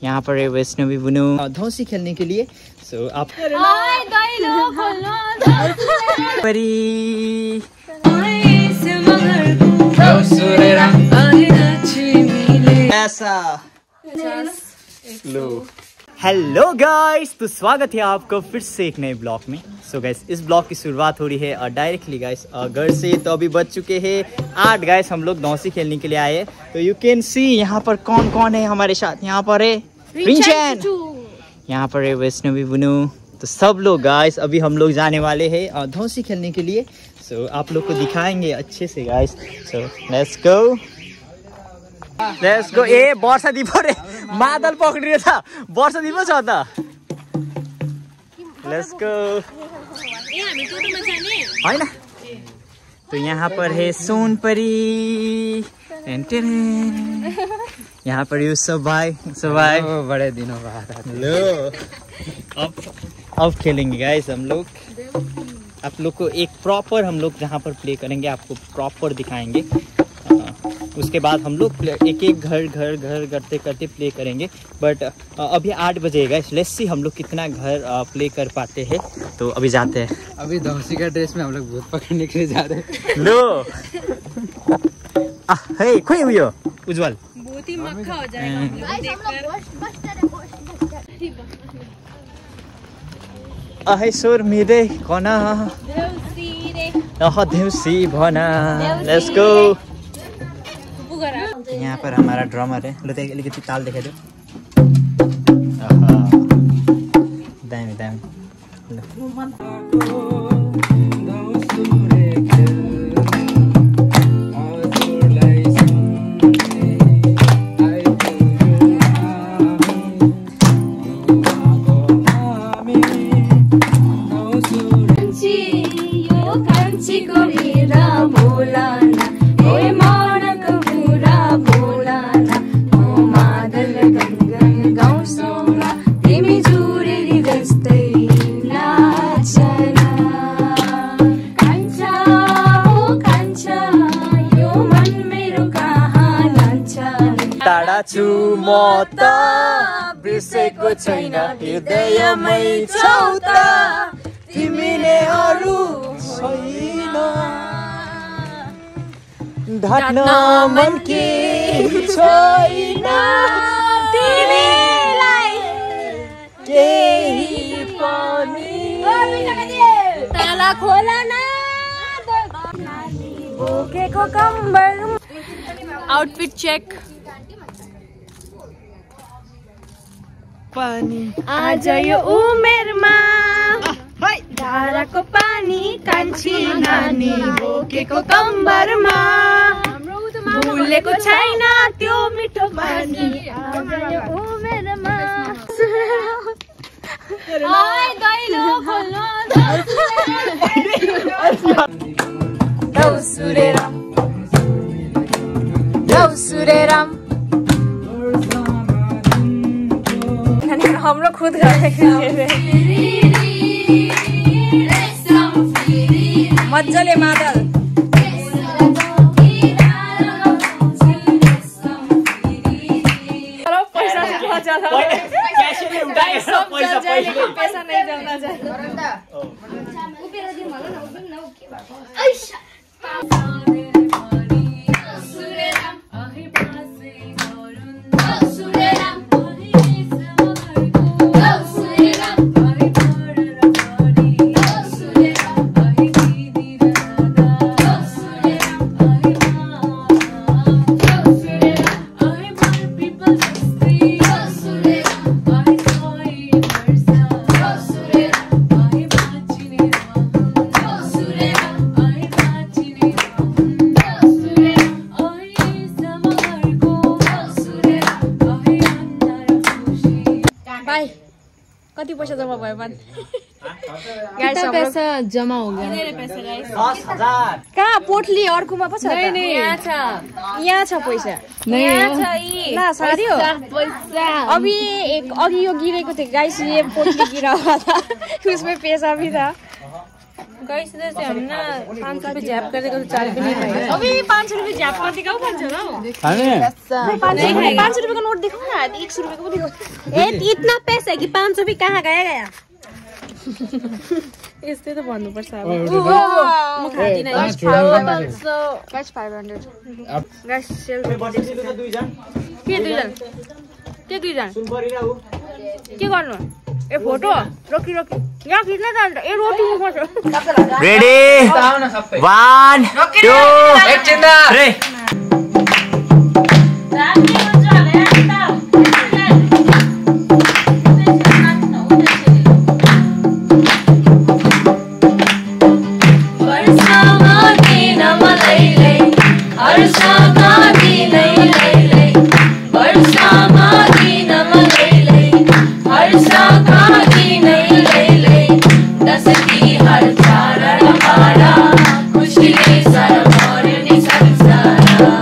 यहाँ पर है वैष्णवी बुनु धौसी खेलने के लिए। सो आप ऐसा हेलो गाइस, तो स्वागत है आपको फिर से एक नए ब्लॉग में। सो गाइस, इस ब्लॉग की शुरुआत हो रही है डायरेक्टली गाइस घर से। तो अभी बज चुके हैं 8 गाइस, हम लोग धौसी खेलने के लिए आए। तो यू कैन सी यहाँ पर कौन कौन है हमारे साथ। यहाँ पर है रिंचन, यहाँ पर है वैष्णवी बुनु। तो सब लोग गाइस अभी हम लोग जाने वाले हैं धौसी खेलने के लिए। सो आप लोग को दिखाएंगे अच्छे से गाइस। So let's go. ए वर्षा दिपो रे मादल पक्रियो था, वर्षा दिपो छ त। Let's go. हैन तो यहाँ पर है सोनपरी, यहाँ पर यूसुफ भाई। बड़े दिनों बाद लो अब खेलेंगे गाइस हम लोग। आप लोग को एक प्रॉपर हम लोग जहाँ पर प्ले करेंगे आपको प्रॉपर दिखाएंगे। उसके बाद हम लोग एक एक घर करते करते प्ले करेंगे। बट अभी 8 बजे गाइस, लेट्स सी हम लोग कितना घर प्ले कर पाते हैं। तो अभी जाते हैं। अभी धौसी का ड्रेस में हम लोग भूत पकड़ने के लिए जा रहे हैं। लो हे खोई उयो उज्जवल बहुत ही मक्खा हो जाएगा देखकर। अहे सुर मिरे कोना देउसी भना। Let's go. यहाँ पर हमारा ड्रमर है। लो अलिकति ताल देखाइदियो। दामी दामी। टाढा छु म त बिर्सेको छैन हृदयमै छौ त तिमीले अरु छैन ढाक्न मन के छैन तिमीलाई केही पनि ताला खोला न बोकेको कम्बर। Outfit check. पानी आज यो उमेरमा धाराको पानी कान्छी नानी बोकेको कम्बरमा भुलेको छैन त्यो मिठो पानी आज यो उमेरमा। दैलो खोल्नु दौसुरेराम हाम्रो खुद मजाले मादल। पैसा नहीं जलना चाहिए। कति पैसा जमा भयो भने पैसा जमा हो गया। पैसा गाइस 10,000 कहाँ पोटली अर्कोमा पो छ। यहाँ छ पैसा। यहाँ छ ल सारी हो पैसा। अभी एक अघि यो गिरेको थियो गाइस, ये पोटली गिरा हुआ था उसमें पैसा भी था। गाइस इधर से हम ना 500 रुपए जैप कर देगा तो 4 भी नहीं खाएगा। अभी 500 रुपए जैप कर देगा वो 500 ना नहीं 500 रुपए का नोट दिखाओ ना 100 रुपए का दिखाओ। ए इतना पैसा है कि 500 भी कहाँ गया इससे तो बंद ऊपर साहब वो खाती नहीं। गाइस 500 गाइस सेल के दुई जन के गर्नु ए फोटो रोकी यहाँ खिच्न जान्छ ए रोटी मुखमा छ। रेडी 1 2 3 खुशी के सर और निसंसारा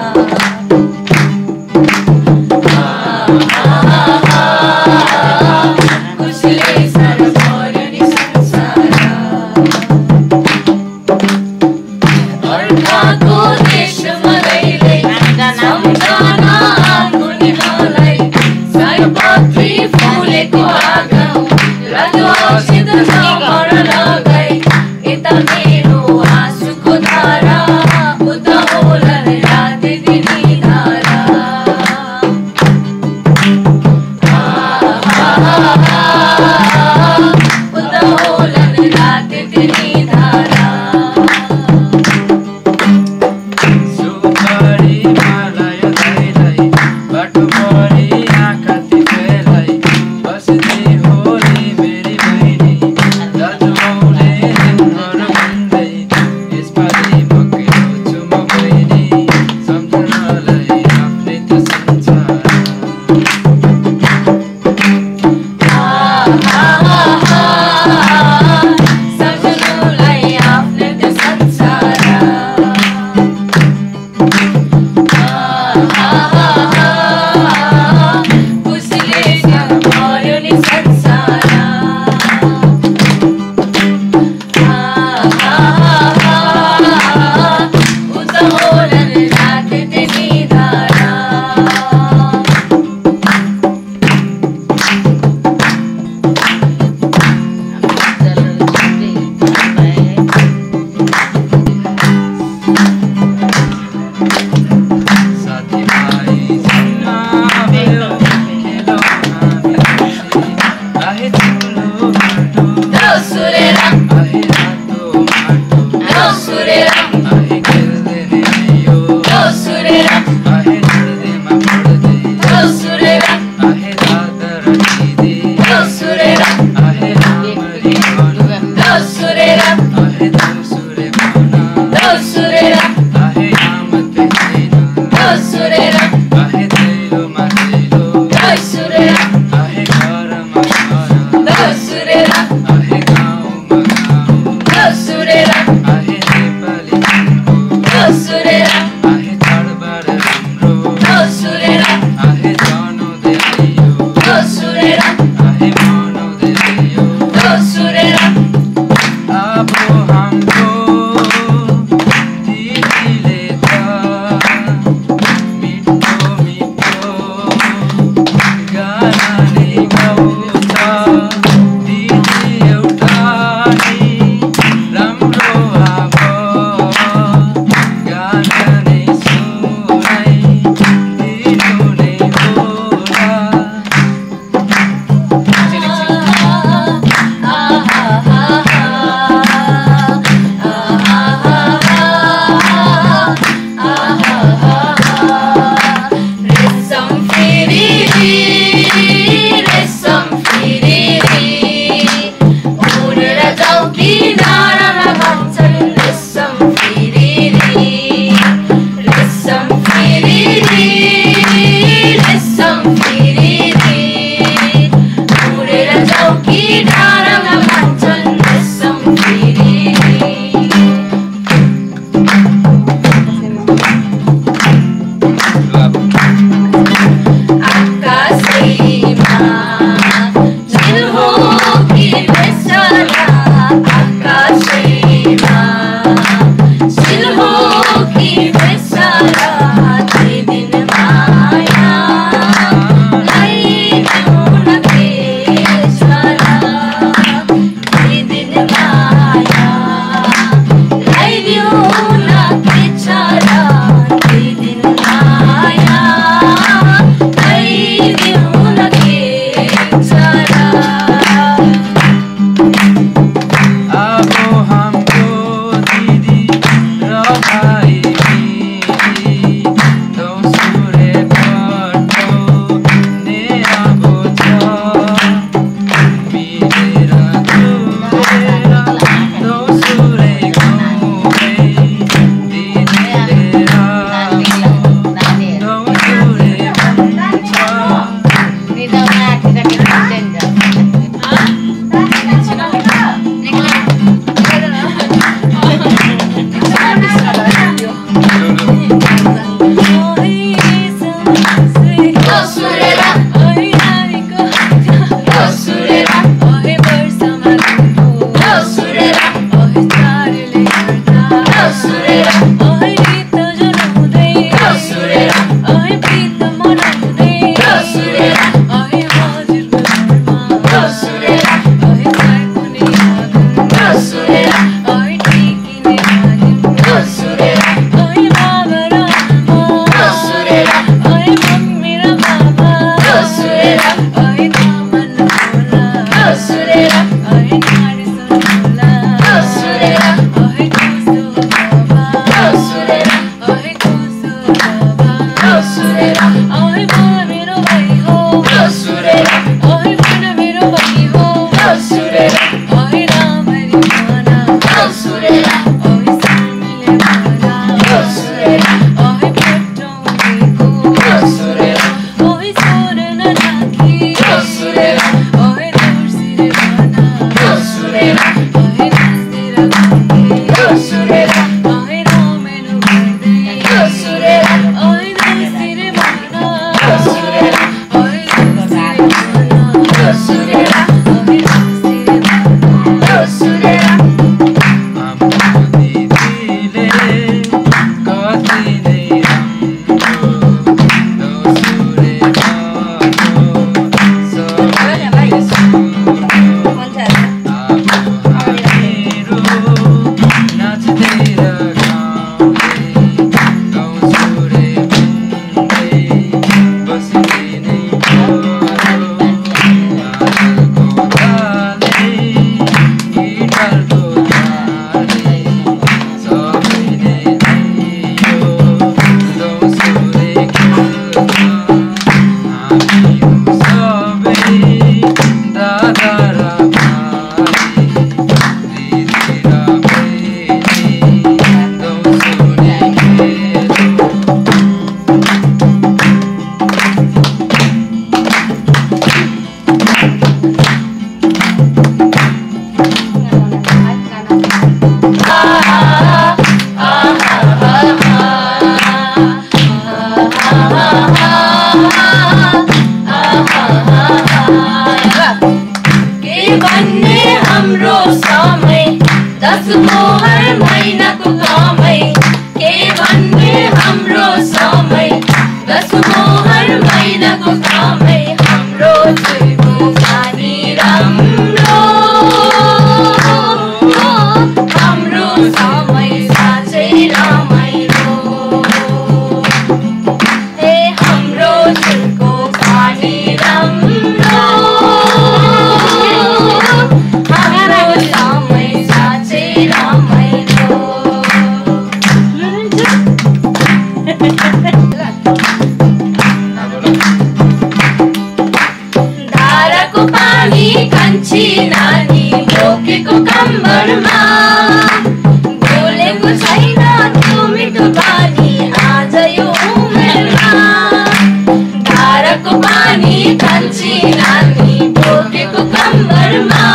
पनि कान्छी नानी बोकेको कम्मरमा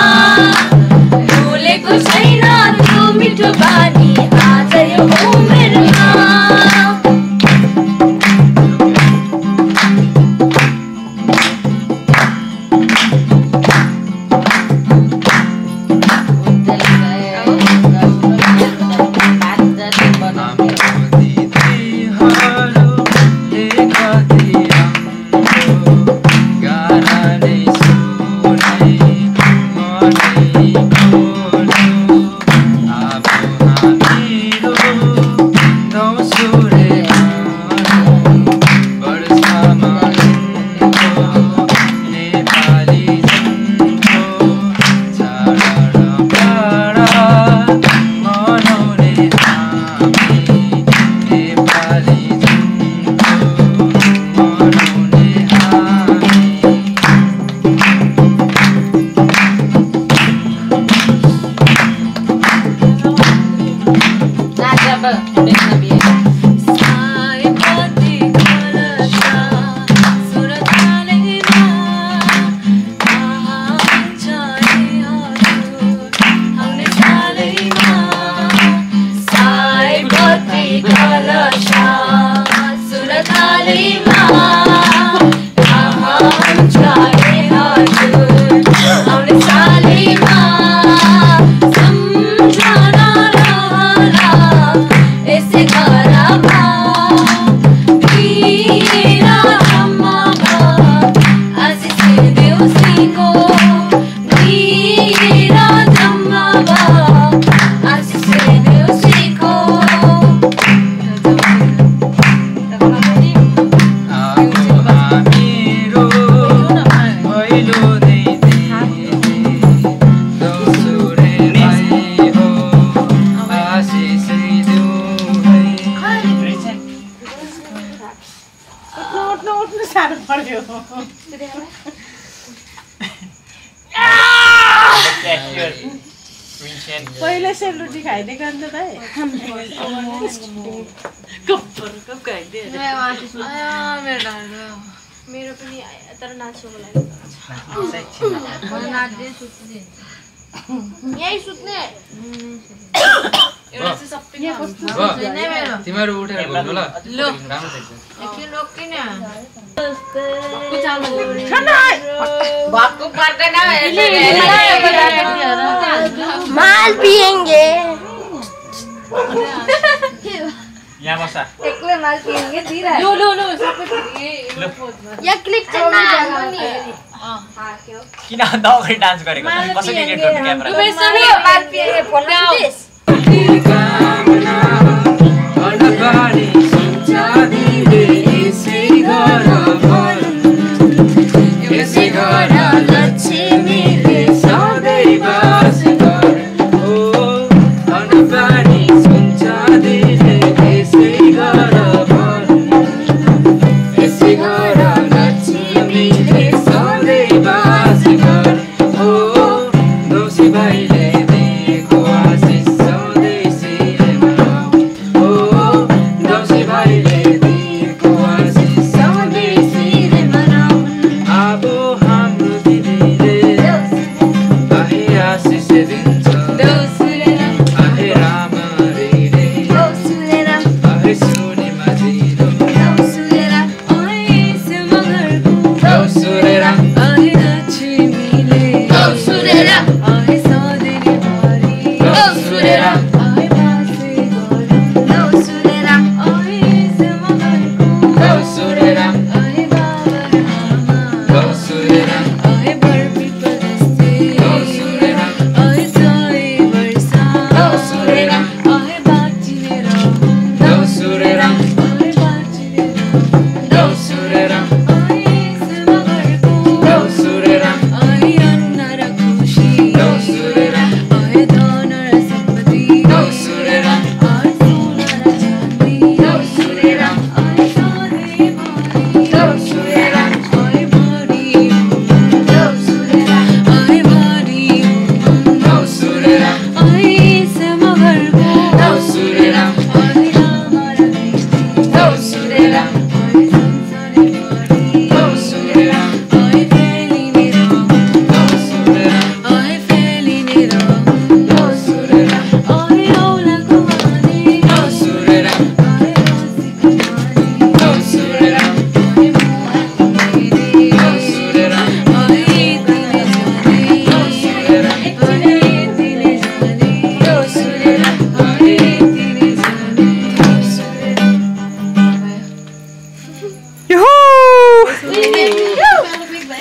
भुलेको छैन त्यो मिठो बानी आज यो उमेरमा पहिले सेलरोटी खाइदिएको अन्त भाइ मेरो पनि तर नाच्नुको लागि यही सुत्ने तिमीहरू उठेर बोल्नु ल माल पिएंगे यहाँ बसा माल पिएंगे या क्लिक चलना किन अन्त अगाडि डान्स गरेको कसरी एडिट गर्नु क्यामेरा माल पिएंगे फोनमा सुतेस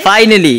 फाइनली